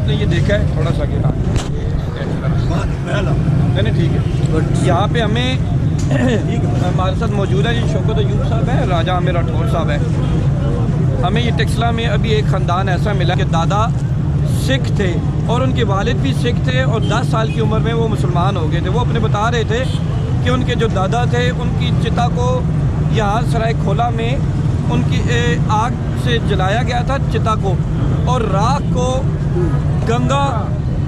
आपने ये देखा है थोड़ा सा गिरा नहीं ठीक है। बट यहाँ पे हमें हमारे साथ मौजूद है जी शौकत अयूब साहब है, राजा आमिर राठौर साहब है। हमें ये टेक्सला में अभी एक ख़ानदान ऐसा मिला कि दादा सिख थे और उनके वालिद भी सिख थे और 10 साल की उम्र में वो मुसलमान हो गए थे। वो अपने बता रहे थे कि उनके जो दादा थे उनकी चिता को यहाँ सराय खोला में उनकी आग से जलाया गया था चिता को, और राख को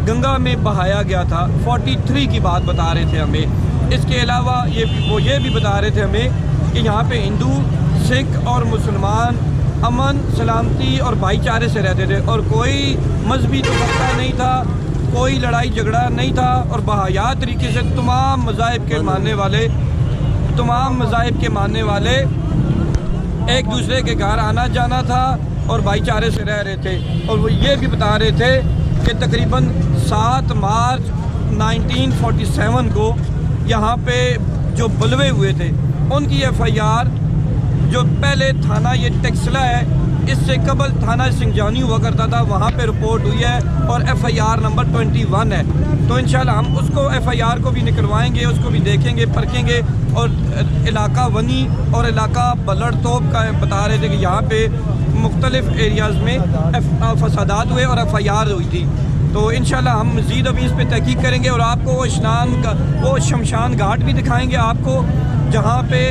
गंगा में बहाया गया था। 43 की बात बता रहे थे हमें। इसके अलावा वो ये भी बता रहे थे हमें कि यहाँ पे हिंदू सिख और मुसलमान अमन सलामती और भाईचारे से रहते थे और कोई मजहबी तफरका नहीं था, कोई लड़ाई झगड़ा नहीं था और बहाया तरीके से तमाम मज़ाहिब के मानने वाले एक दूसरे के घर आना जाना था और भाईचारे से रह रहे थे। और वो ये भी बता रहे थे कि तकरीबन 7 मार्च 1947 को यहाँ पे जो बलवे हुए थे उनकी FIR जो पहले थाना ये टेक्सला है, इससे कबल थाना सिंजानी हुआ करता था, वहाँ पे रिपोर्ट हुई है और FIR नंबर 21 है। तो इंशाल्लाह हम उसको FIR को भी निकलवाएंगे, उसको भी देखेंगे परखेंगे। और इलाका वनी और इलाका बलड़ तोप का बता रहे थे कि यहाँ पे मुख्तलिफ एरियाज़ में फसादात हुए और FIR हुई थी। तो इंशाल्लाह हम मज़ीद अभी इस पर तहकीक करेंगे और आपको वो शमशान घाट भी दिखाएंगे आपको, जहाँ पे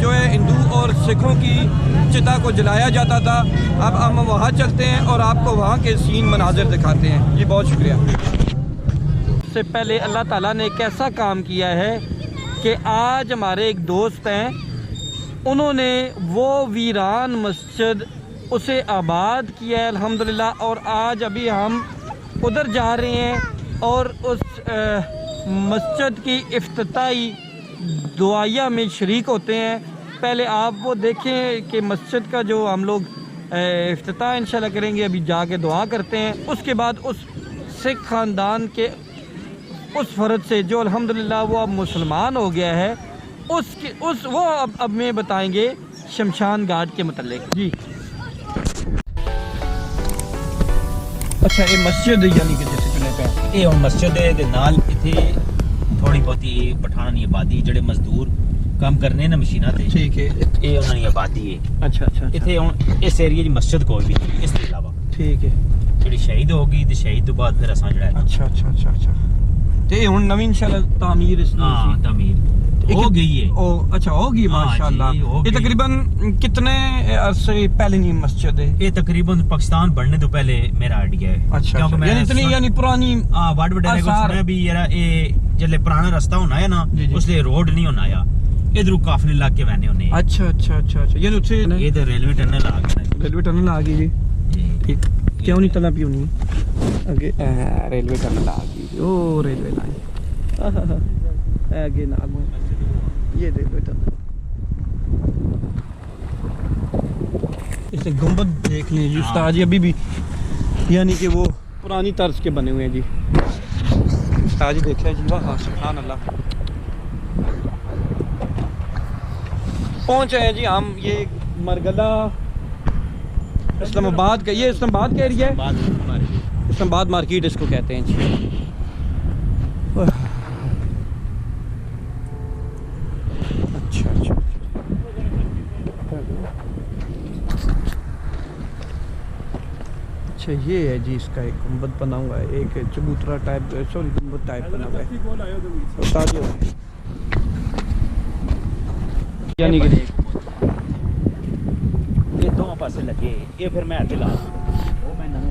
जो है हिंदू और सिखों की चिता को जलाया जाता था। अब हम वहाँ चलते हैं और आपको वहाँ के सीन मनाजिर दिखाते हैं। जी बहुत शुक्रिया। सबसे पहले अल्लाह ताला ने एक ऐसा काम किया है कि आज हमारे एक दोस्त हैं, उन्होंने वो वीरान मस्जिद उसे आबाद किया है अल्हम्दुलिल्लाह। और आज अभी हम उधर जा रहे हैं और उस मस्जिद की इफ्तिताई दुआया में शरीक होते हैं। पहले आप वो देखें कि मस्जिद का जो हम लोग इफ्तिताह इंशाल्लाह करेंगे, अभी जाके दुआ करते हैं। उसके बाद उस सिख ख़ानदान के उस फ़र्द से जो अल्हम्दुलिल्लाह वो अब मुसलमान हो गया है, वो अब में बताएंगे शमशान घाट के मतलब। जी अच्छा, ये मस्जिद यानी कि जैसे चले पे ये मस्जिद दे नाल इथे थोड़ी बहुती पठानी आबादी ਜਿਹੜੇ ਮਜ਼ਦੂਰ ਕੰਮ ਕਰਨੇ ਨਾ ਮਸ਼ੀਨਾਂ ਤੇ, ठीक है, ਇਹ ਉਹਨਾਂ ਦੀ ਆਬਾਦੀ ਹੈ। अच्छा अच्छा ਇੱਥੇ ਹੁਣ ਇਸ ਏਰੀਆ 'ਚ ਮਸਜਿਦ ਕੋਈ ਵੀ ਨਹੀਂ ਇਸ ਤੋਂ ਇਲਾਵਾ। ठीक है, ਜਿਹੜੀ ਸ਼ਹੀਦ ਹੋ ਗਈ ਤੇ ਸ਼ਹੀਦ ਤੋਂ ਬਾਅਦ ਫਿਰ ਅਸਾਂ ਜਿਹੜਾ अच्छा अच्छा अच्छा अच्छा ਤੇ ਹੁਣ ਨਵੀਂ इंशाल्लाह तामीर इसमें हाँ तमीर हो गई है। ओ अच्छा होगी माशाल्लाह। ये तकरीबन कितने अरसे पहले की मस्जिद है? ये तकरीबन पाकिस्तान बनने तो पहले मेरा आइडिया है। अच्छा, क्योंकि अच्छा। यानी इतनी यानी पुरानी वार्ड वडेरे को सुना भी यार ये जल्ले पुराना रास्ता होना है ना, उसलिए रोड नहीं होना या इधर काफिले लाग के बहने होने। अच्छा अच्छा अच्छा अच्छा, यानी उसे ये तो रेलवे टनल आ गया। रेलवे टनल आ गई जी, ठीक। क्यों नहीं तना पियो नहीं आगे रेलवे टनल आ गई। ओ रेलवे लाइन आगे ना ये रेलवे टनल। इसे गुंबद देख लीजिए उस्ताद जी, अभी भी यानी कि वो पुरानी तर्ज के बने हुए हैं जी। उस्ताद जी देखिए जी, वाह सुभान अल्लाह। पहुंचे हैं जी हम ये मरगला इस्लामाबाद का, ये इस्लामाबाद का एरिया है, इस्लामाबाद मार्केट इसको कहते हैं जी। अच्छा अच्छा, अच्छा ये है जी, इसका एक गुंबद बना हुआ है, एक चबूतरा टाइप, सॉरी गुंबद टाइप बना हुआ है। यानी कि ये दो पासे लगे, ये फिर मैं हथ ला वो मैं नवी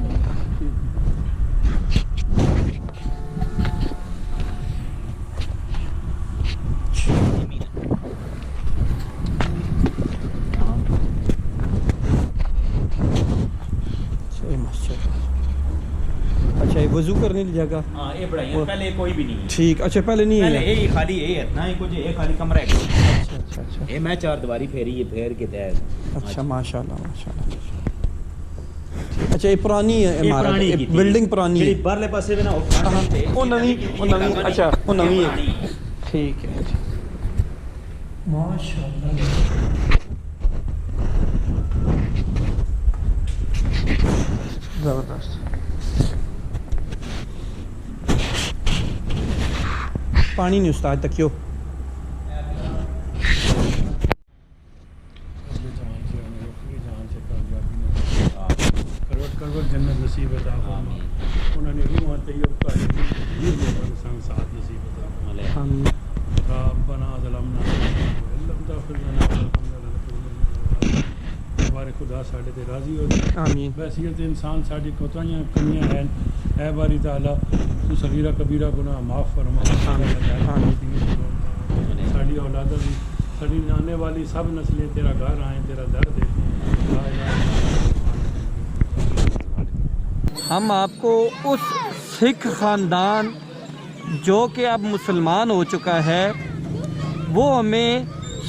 अच्छा, ये वजू करने की जगह। हां ये बढ़ाई पहले कोई भी नहीं। ठीक, अच्छा पहले नहीं है, पहले ये खाली ये ना ही कुछ ये खाली कमरा है। अच्छा अच्छा अच्छा, ये मैं चार दीवारी फेरी ये फेर के दे। अच्छा माशाल्लाह माशाल्लाह। अच्छा ये पुरानी है इमारत, बिल्डिंग पुरानी है। बाहरले पासे में ना वो नवी अच्छा वो नवी है। ठीक है माशाल्लाह। ज़बरदस्त। पानी नहीं उस्ताद तकियो जन्नत नसीब अता फरमा उन्होंने रूह तैयब का संग साथ नसीब अता फरमा आमीन रब्बना ज़लमना अल्लाह तग़फिर लना हमारे खुदा साडे ते राज़ी हो जाए आमीन वैसियत इंसान साडी कोताहियां कमियां हैं ऐ बारी ताला तू सगीरा कबीरा गुनाह माफ़ फरमा साडी औलादा भी साडी आने वाली सब नस्लें तेरा घर आए तेरा दर दे ला इलाहा इल्लल्लाह। हम आपको उस सिख ख़ानदान जो कि अब मुसलमान हो चुका है वो हमें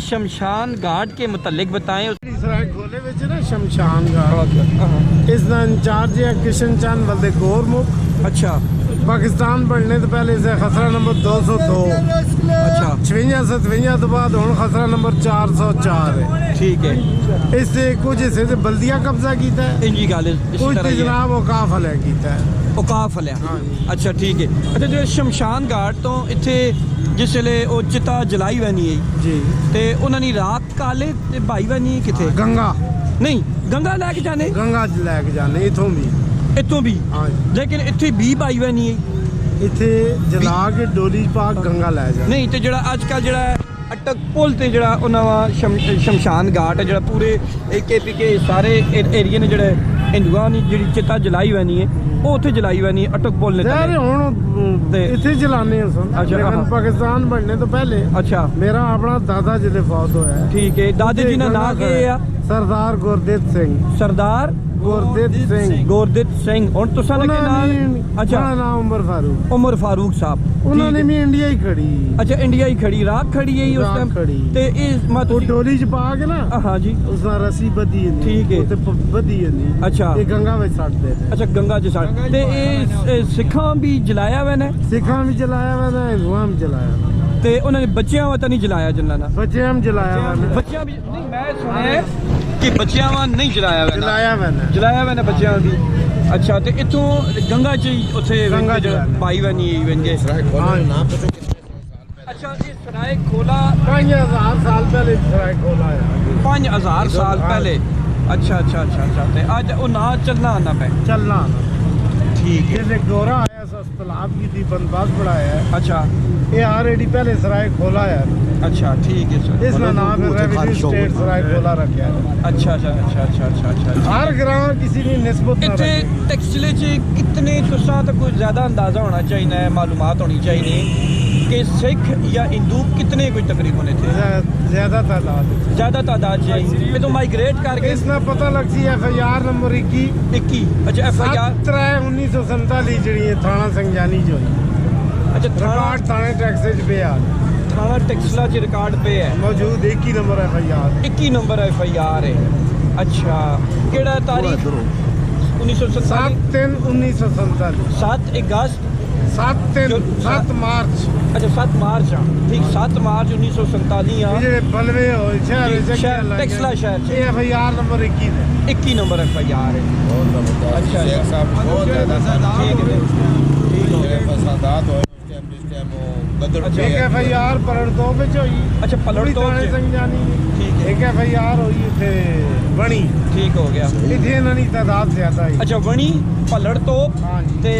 शमशान घाट के मुतल्लिक बताएं। इसराइल खोले विच ना शमशान घाट इस दा इंचार्ज है किशन चंद वल्दे गोरमुख। अच्छा पाकिस्तान बनने तो पहले इसे खसरा नंबर 202 अच्छा 56 तो बाद हुण खसरा नंबर 404 है। ठीक है इससे कुछ हिस्से से बल्दिया कब्जा कीता है इंजी गल इस कुछ तरह ही है। जनाब औकाफ हले कीता है। औकाफ लिया हाँ जी। अच्छा ठीक है अच्छा जो शमशान घाट तो इत्थे जिसले वो चिता जलाई वैनी है जी ते उन्होंने रात काले ते भाई वैनी किथे गंगा नहीं गंगा लैके जाने गंगा लैके जाने इथों भी इतों भी हाँ जी लेकिन इत्थे भी भाई वैनी है इथे जला के डोली पा गंगा लै जाने नहीं तो जड़ा अजकल जड़ा अटक पुल ते जड़ा नवा शमशान घाट है जड़ा पूरे के के सारे एरिए ने जड़े हिंदुआ ने जी चिता जलाई वैनी है वो उत्थे जलाई वैनी है अटक पुल ने यार थल्ले। हुण ते- इथे जलाने सन अच्छा, लेकिन हाँ। पाकिस्तान बनने तो पहले अच्छा मेरा अपना दादा जिले फौत होया है। ठीक है दादे जी ना ना के आ सरदार गुरदीप सिंह सरदार गुरदीप सिंह गुरदीप सिंह हुण तुसां लगे नाल अच्छा नाम उमर फारूक उमर फारूक साहब उन्होंने ठीक भी इंडिया ही खड़ी है। अच्छा इंडिया ही खड़ी राख खड़ी है उस राख टाइम खड़ी। ते इस वो मत डोली च पा के ना हाँ जी उसदा रस्सी बधी नहीं ठीक है। उत्ते बधी नहीं अच्छा ये गंगा में सट दे अच्छा गंगा जी साइड ते ये सिखां भी जलाया हुआ ने सिखा भी जलाया हुआ ना हिंदुआ भी जलाया हुआ ते उन्होंने बच्चियां वा नहीं जलाया जिन्ना ना बच्चे हम जलाया हुआ ना बच्चियां भी नहीं मैं सुने कि बच्चियां वा नहीं जलाया हुआ ना। जलाया हुआ ना जलाया हुआ ने बच्चियां भी अच्छा ते इथों गंगा जी उथे गंगा जी भाई बनी वेंगे हाँ अच्छा ये सराय खोला 5000 साल पहले सराय खोला है 5000 साल पहले अच्छा अच्छा अच्छा अच्छा ते आज वो ना चलना आना पे चलना ना ठीक है जिसले गोरा आया सस्तलाब की थी बंदोबस्त बढ़ाया है अच्छा ये ऑलरेडी पहले सराय खोला है अच्छा ठीक है सर इसका नाम है रेवेन्यू स्टेट सराय खोला रखा है। अच्छा अच्छा अच्छा अच्छा अच्छा अच्छा हर ग्राम किसी ने निस्बत ना इतने रखी। टेक्सटाइल च कितने तुसा तो कोई ज़्यादा अंदाज़ा होना चाहिए मालूमात होनी चाहिए कि सिख या हिंदू कितने कोई तकरीबन थे ज्यादा तादाद है। ज़्यादा तादाद चाहिए तो माइग्रेट कर गए इसना पता लग सी FIR नंबर 21 21 अच्छा FIR 1947 जी है थाना संजानी जो है अच्छा थाना रिकॉर्ड थाने टैक्स पे आ थाना टेक्सला च रिकॉर्ड पे है मौजूद 21 नंबर FIR 21 नंबर FIR है अच्छा केड़ा तारीख 1947 7/3/1947 7 अगस्त 7 मार्च अच्छा 7 मार्च हाँ ठीक 7 मार्च 1947 हाँ ਜਿਹੜੇ ਬਲਵੇ ਹੋਏ ਸ਼ਹਿਰ ਵਿੱਚ शहर टेक्सला शहर च ਇਹ FIR नंबर 21 है 21 नंबर FIR है अच्छा शेख साहब बहुत ज़्यादा ठीक है ठीक हो गया फसादात होए उस टाइम गदर अच्छा, एक FIR ਪਲੜ ਤੋਂ ਵਿੱਚ ਹੋਈ अच्छा पलट तो ਥਾਣੇ ਸੰਜਾਨੀ ठीक है ਇੱਕ FIR ਹੋਈ ਇੱਥੇ ਬਣੀ ठीक हो गया ਇੱਥੇ ਇਹਨਾਂ ਦੀ ਤਾਦਾਦ ਜ਼ਿਆਦਾ ਹੈ अच्छा वणी पलड़ तो ਹਾਂ ਜੀ ते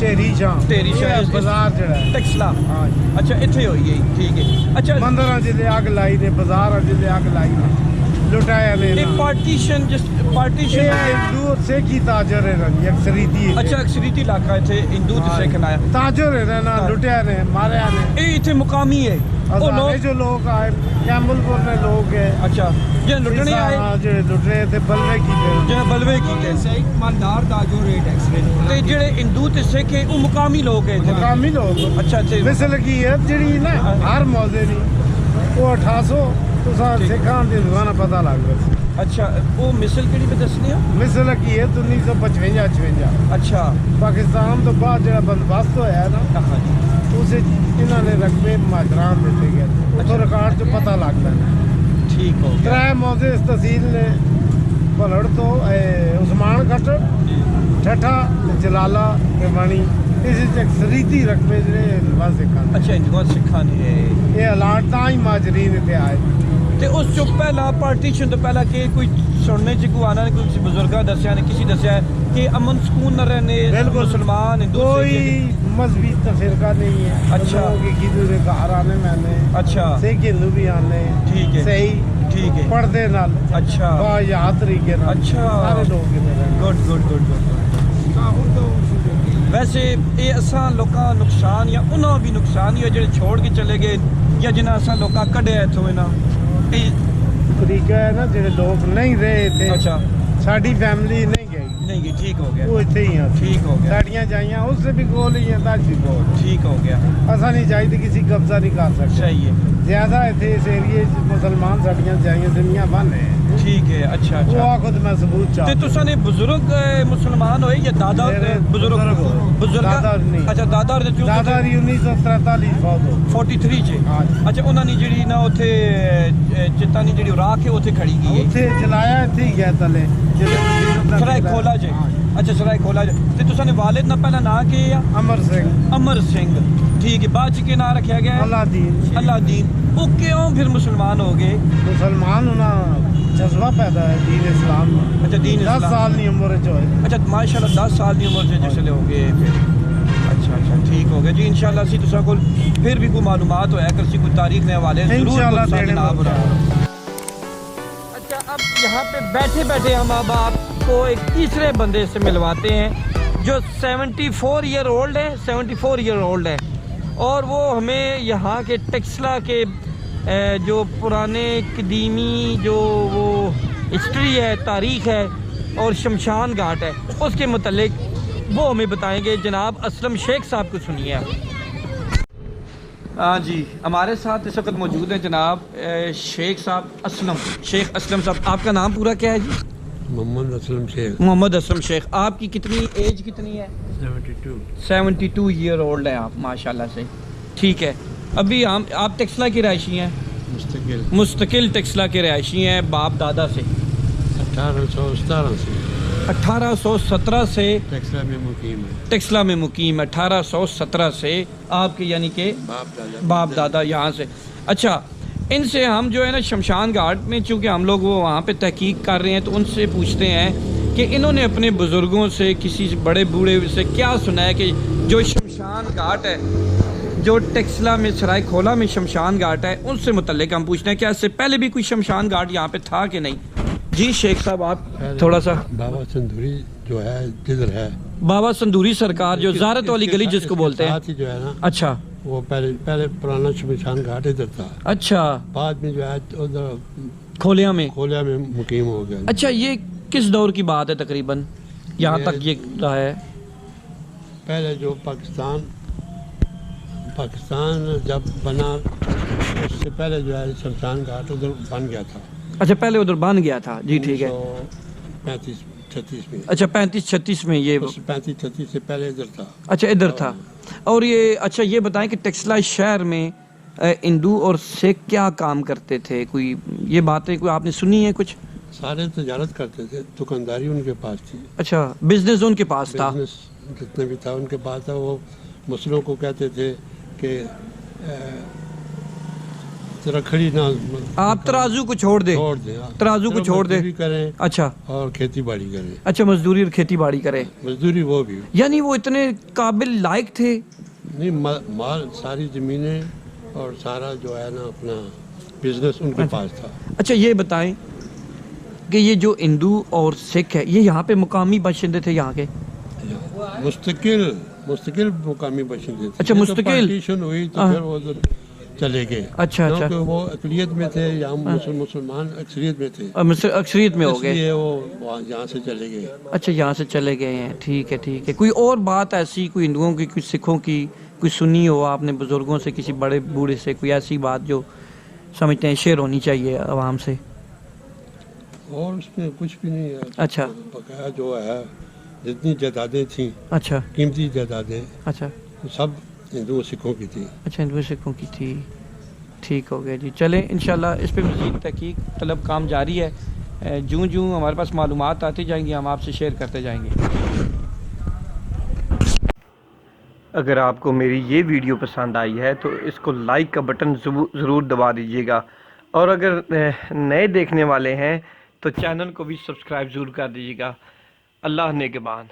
ਢੇਰੀ ਸ਼ਾਂ ਢੇਰੀ ਸ਼ਾਂ ਇਹ ਬਾਜ਼ਾਰ ਜਿਹੜਾ ਹੈ टेक्सला ਹਾਂ ਜੀ अच्छा इथे होई है ठीक है अच्छा ਮੰਦਰਾਂ ਜਿਹਦੇ ਅੱਗ ਲਾਈ ਨੇ ਬਾਜ਼ਾਰਾਂ ਜਿਹਦੇ ਅੱਗ ਲਾਈ ਨੇ ਲੁਟਾਇਆ ਨੇ ये पार्टीशन जिस ਇਹ पार्टीशन ਹਿੰਦੂ ਸਿੱਖੀ ਤਾਜਰ ਹੈ ਅਕਸਰੀਤੀ अच्छा अक्सरीती इलाका इथे हिंदू ते सिख आया ਤਾਜਰ ਹੈ ਨਾ ਲੁਟਿਆ ਨੇ ਮਾਰਿਆ ਨੇ ये इथे मुकामी है वो ਹਜ਼ਾਰੇ लोग ਜੋ ਲੋਕ ਆਏ ਕੈਂਬਲਪੁਰ ਦੇ ਲੋਕ ਹੈ अच्छा जे लुटने आए ਹਾਂ, ਜਿਹੜੇ ਲੁੱਟ ਰਹੇ ਤੇ ਬਲਵੇ ਕੀਤੇ जे बलवे कीते मालदार दा जो रेट एक्सरेट ते जेड़े हिंदू ते सिख है वो मुकामी लोग है इथे ਮਕਾਮੀ ਲੋਕ अच्छा अच्छा ਮਿਸਲ ਕੀ ਹੈ ਜਿਹੜੀ ਨਾ ਹਰ ਮੌਜ਼ੇ ਦੀ ਉਹ 1800 ਤੁਸੀਂ ਸਿੱਖਾਂ ਦੀ ਦੁਕਾਨਾਂ ਪਤਾ ਲੱਗ ਗਿਆ अच्छा वो मिसल केड़ी पे दसनी है ਮਿਸਲ ਕੀ ਹੈ 1955 56 अच्छा ਪਾਕਿਸਤਾਨ ਤੋਂ ਬਾਅਦ ਜਿਹੜਾ ਬੰਦੋਬਸਤ ਹੋਇਆ ਨਾ हाँ जी ਉਸ ਵਿੱਚ ਇਹਨਾਂ ਨੇ ਰਕਬੇ ਮਾਜਰਾਂ ਦਿੱਤੇ ਗਏ ਉੱਥੋਂ ਰਿਕਾਰਡ 'ਚ ਪਤਾ ਲੱਗਦਾ ਹੈ ठीक हो गया ਤਰੇ ਮੌਜ਼ੇ ਇਸ ਤਹਿਸੀਲ ਨੇ ਭਲੜ ਤੋਂ ਉਸਮਾਨ ਘੱਟ ਠੱਠਾ ਤੇ ਜਲਾਲਾ ਤੇ ਵਾਣੀ इस अक्सरीती रकबे ਜਿਹੜੇ ਹਿੰਦੂਆਂ ਸਿੱਖਾਂ ਦੇ अच्छा हिंदुआ सिखा नहीं है ਇਹ ਹਾਲਾਤ ਤਾਂ ਹੀ ਮਾਜਰੀਨ ਤੇ ਆਏ ਤੇ ਉਸ ਤੋਂ ਪਹਿਲਾਂ ਪਾਰਟੀਸ਼ਨ ਤੋਂ ਪਹਿਲਾਂ ਕਿ ਕੋਈ ਸੁਣਨੇ ਚ ਕੋਈ ਆਣਾ ਕੋਈ ਕਿਸੇ ਬਜ਼ੁਰਗਾਂ ਦੱਸਿਆ ਨੇ ਕਿਸੇ ਦੱਸਿਆ ਕਿ ਅਮਨ ਸਕੂਨ ਨਾਲ ਰਹਿਣੇ बिल्कुल मुसलमान हिंदू कोई सिख मजहबी तफरका नहीं है अच्छा। लोगों के किसी के घर आने मैंने अच्छा सिख हिंदू भी आने ठीक है सही ठीक है पढ़ते नाल अच्छा याद तरीके नाल अच्छा। सारे लोग इधर हैं ਗੁੱਡ ਗੁੱਡ ਵੈਸੇ ਇਹ ਅਸਾਂ ਲੋਕਾਂ ਨੁਕਸਾਨ ਜਾਂ ਉਹਨਾਂ ਵੀ ਨੁਕਸਾਨ ਹੀ ਹੋਇਆ ਜਿਹੜੇ ਛੋੜ ਕੇ ਚਲੇ ਗਏ ਜਾਂ ਜਿਨ੍ਹਾਂ ਅਸਾਂ ਲੋਕਾਂ ਕੱਢਿਆ ਇੱਥੋਂ ਇਹਨਾਂ ਇਹ तरीका है ना ਜਿਹੜੇ ਲੋਕ ਨਹੀਂ ਰਹੇ थे ਅੱਛਾ ਸਾਡੀ ਫੈਮਿਲੀ ਨਹੀਂ ਗਈ नहीं ये ठीक हो गया ਉਹ ਇੱਥੇ ਹੀ ਆ ठीक हो गया ਸਾਡੀਆਂ ਜਾਈਆਂ ਉਸ ਸੇ ਵੀ ਕੋਲ ਹੀ ਆ ਤਾਂ ਜੀ ਕੋਲ ठीक हो गया ਅਸਾਂ ਨਹੀਂ ਚਾਹੀਦੀ ਕਿਸੇ ਕਬਜ਼ਾ ਨਹੀਂ ਕਰ ਸਕਦੇ सही है ਜ਼ਿਆਦਾ ਇੱਥੇ ਇਸ ਏਰੀਏ 'ਚ ਮੁਸਲਮਾਨ ਸਾਡੀਆਂ ਜਾਈਆਂ ਜ਼ਮੀਨਾਂ ਬੰਨੇ ठीक है अच्छा ਉਹ अच्छा ਆ ਖੁਦ ਮੈਂ ਸਬੂਤ ਚਾਹ ਤੇ ਤੁਸਾਂ ਨੇ ਬਜ਼ੁਰਗ ਮੁਸਲਮਾਨ ਹੋਏ ਜਾਂ ਦਾਦਾ ਮੇਰੇ ਬਜ਼ੁਰਗ ਬਜ਼ੁਰਗ ਦਾਦਾ ਨਹੀਂ। ਅੱਛਾ ਦਾਦਾ ਦੇ ਚੋਂ ਦਾਦਾ ਦੀ 1943 ਫੌਤ ਹੋ 43 ਚ ਹਾਂਜੀ। ਅੱਛਾ ਉਹਨਾਂ ਨੇ ਜਿਹੜੀ ਨਾ ਉੱਥੇ ਚਿੱਤਾ ਨਹੀਂ ਜਿਹੜੀ ਰਾਖ ਹੈ ਉੱਥੇ ਖੜੀ ਗਈ ਹੈ ਉੱਥੇ ਚਲਾਇਆ ਇੱਥੇ ਹੀ ਗਿਆ ਤਲੇ ਸਰਾਏ ਖੋਲਾ ਜੇ ਅੱਛਾ ਸਰਾਏ ਖੋਲਾ ਜੇ ਤੇ ਤੁਸਾਂ ਨੇ ਵਾਲਿਦ ਨਾਲ ਪਹਿਲਾਂ ਨਾਂ ਕੀ ਆ ਅਮਰ ਸਿੰਘ ਅਮਰ ਸਿੰਘ ਠੀਕ ਹੈ ਬਾਅਦ ਚ ਕੀ ਨਾਂ ਰੱਖਿਆ ਗਿਆ ਅੱਲਾ ਦੀਨ ਅੱਲਾ ਦੀਨ ਉਹ ਕਿਉਂ ਫਿਰ ਮੁਸਲਮਾਨ ਹੋ ਗਏ ਮੁਸਲਮਾਨ ਹੋਣਾ ਜਜ਼ਬਾ ਪੈਦਾ ਹੈ ਦੀਨ ਇਸਲਾਮ में अच्छा दीन 10 इस्लाम साल नहीं उम्र च होए अच्छा माशाल्लाह 10 साल की उम्र से जिसले हो गए फिर अच्छा ठीक हो गया जी इंशाल्लाह सी तुसा को फिर भी कोई मालूमात होया कर सी कोई तारीख ने हवाले इंशाल्लाह तुसा देने जनाब में रहा। अच्छा अब यहाँ पे बैठे बैठे हम अब आपको एक तीसरे बंदे से मिलवाते हैं जो 74 ईयर ओल्ड है 74 ईयर ओल्ड है और वो हमें यहाँ के टेक्सला के जो पुराने कदीमी जो वो हिस्ट्री है तारीख़ है और शमशान घाट है उसके मुतल्लिक वो हमें बताएंगे। जनाब असलम शेख साहब को सुनिए। हाँ जी हमारे साथ इस वक्त मौजूद हैं जनाब शेख साहब असलम शेख असलम साहब। आपका नाम पूरा क्या है जी? मोहम्मद असलम शेख मोहम्मद असलम शेख। आपकी कितनी एज कितनी है? 72 ईयर ओल्ड है आप माशाल्लाह से। ठीक है अभी हम आप टेक्सला की रहायशी हैं? मुस्तकिल टेक्सला के रहायशी हैं बाप दादा से 1817 से 1817 से टेक्सला में मुकीम है टेक्सला में मुकीम 1817 से आपके यानी कि बाप दादा यहाँ से। अच्छा इनसे हम जो है ना शमशान घाट में चूँकि हम लोग वो वहाँ पे तहकीक कर रहे हैं तो उनसे पूछते हैं कि इन्होंने अपने बुज़ुर्गों से किसी बड़े बूढ़े से क्या सुना है कि जो शमशान घाट है जो टेक्सला में सराय खोला में शमशान घाट है उनसे मुतल्लिक हम पूछते हैं क्या इससे पहले भी कोई शमशान घाट यहाँ पे था कि नहीं? जी शेख साहब आप थोड़ा सा। बाबा संधूरी जो है जिधर है बाबा संधूरी सरकार जो ज़ारत वाली गली जिसको बोलते हैं साथ ही जो है ना अच्छा वो पहले पुराना शमशान घाट इधर था अच्छा बाद में जो है उधर खोलिया में मुकीम हो गया। अच्छा ये किस दौर की बात है तकरीबन यहाँ तक ये रहा है? पहले जो पाकिस्तान जब बना उससे पहले जो है शमशान घाट उधर बन गया था। अच्छा पहले उधर बन गया था जी ठीक है 35-36 में। अच्छा 35-36 में ये 35-36 से पहले इधर था। अच्छा इधर था। और ये अच्छा ये बताएं कि टेक्सला शहर में हिंदू और सिख क्या काम करते थे? कोई ये बातें कोई आपने सुनी है कुछ? सारे तजारत करते थे दुकानदारी उनके पास थी। अच्छा बिजनेस उनके पास था? बिजनेस जितने भी था उनके पास था। वो मुस्लिमों को कहते थे कि रखड़ी ना आप तराजू को छोड़ दे तराजू को छोड़ दे करें अच्छा और खेती बाड़ी करें। अच्छा मजदूरी और खेती बाड़ी करें मजदूरी वो भी यानी वो इतने काबिल लायक थे? नहीं माल सारी ज़मीनें और सारा जो है ना अपना बिजनेस उनके पास था। अच्छा ये बताएं कि ये जो हिंदू और सिख है ये यहाँ पे मुकामी बाशिंदे थे यहाँ के? मुस्तकिल मुकामी बाशिंदे थे। अच्छा मुस्तकिल पार्टीशन हुई तो फिर वो चले गए। अच्छा क्योंकि वो अकलियत में थे या मुसलमान अक्सरियत में थे। अक्सरियत में हो गए इसलिए वो यहाँ से चले गए। अच्छा यहाँ से चले गए हैं ठीक है। कोई और बात ऐसी कोई हिंदुओं की कोई सिखों की कोई सुनी हो आपने बुजुर्गों से किसी बड़े बूढ़े से कोई ऐसी बात जो समझते हैं शेयर होनी चाहिए आवाम से? और उसमें कुछ भी नहीं है। अच्छा बकाया जो है जितनी जायदादें थी अच्छा कीमती जायदादें अच्छा सब हिंदुओं सिखों की थी। अच्छा हिंदू सिखों की थी ठीक हो गया जी। चलें इंशाल्लाह इस पर मज़ीद तहकीक तलब काम जारी है। जूँ हमारे पास मालूमात आती जाएंगी हम आपसे शेयर करते जाएंगे। अगर आपको मेरी ये वीडियो पसंद आई है तो इसको लाइक का बटन ज़रूर दबा दीजिएगा, और अगर नए देखने वाले हैं तो चैनल को भी सब्सक्राइब ज़रूर कर दीजिएगा। अल्लाह नेगबान।